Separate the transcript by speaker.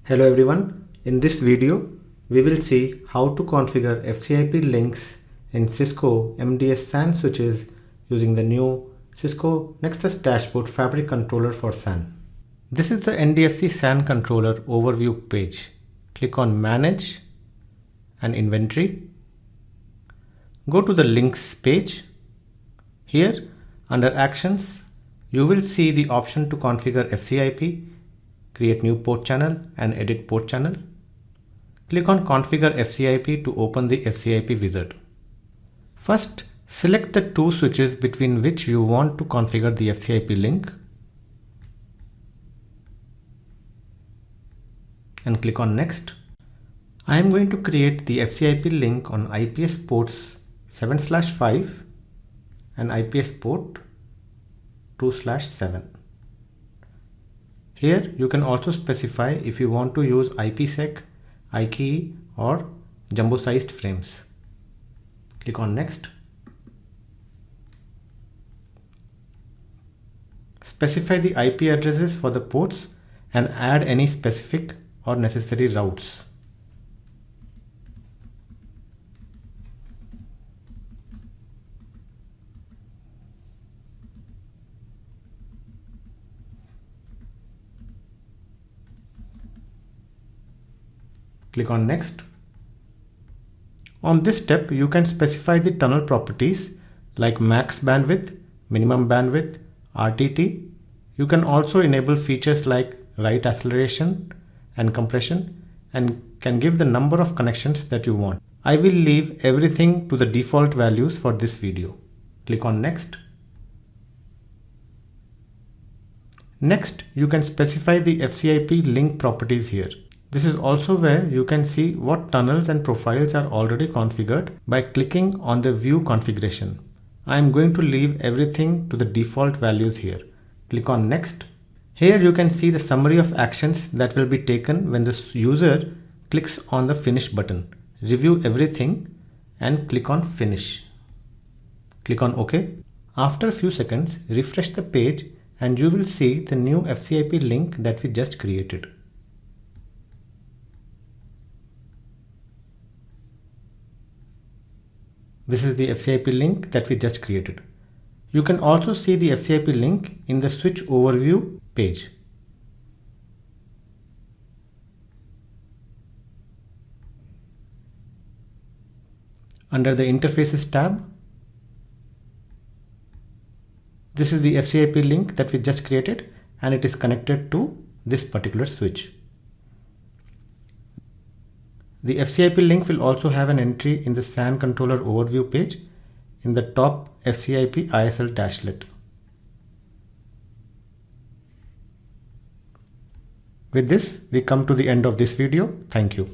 Speaker 1: Hello everyone, in this video we will see how to configure FCIP links in Cisco MDS SAN switches using the new Cisco Nexus Dashboard Fabric Controller for SAN. This is the NDFC SAN controller overview page. Click on Manage and Inventory. Go to the Links page. Here under Actions you will see the option to configure FCIP, create new port channel and edit port channel. Click on Configure FCIP to open the FCIP wizard. First, select the two switches between which you want to configure the FCIP link and click on Next. I am going to create the FCIP link on IPS ports 7/5 and IPS port 2/7. Here you can also specify if you want to use IPsec, IKE or jumbo sized frames. Click on Next. Specify the IP addresses for the ports and add any specific or necessary routes. Click on Next. On this step, you can specify the tunnel properties like max bandwidth, minimum bandwidth, RTT. You can also enable features like write acceleration and compression and can give the number of connections that you want. I will leave everything to the default values for this video. Click on Next. Next, you can specify the FCIP link properties here. This is also where you can see what tunnels and profiles are already configured by clicking on the View Configuration. I am going to leave everything to the default values here. Click on Next. Here you can see the summary of actions that will be taken when the user clicks on the Finish button. Review everything and click on Finish. Click on OK. After a few seconds, refresh the page and you will see the new FCIP link that we just created. This is the FCIP link that we just created. You can also see the FCIP link in the switch overview page. Under the Interfaces tab, this is the FCIP link that we just created and it is connected to this particular switch. The FCIP link will also have an entry in the SAN controller overview page in the top FCIP ISL dashlet. With this, we come to the end of this video. Thank you.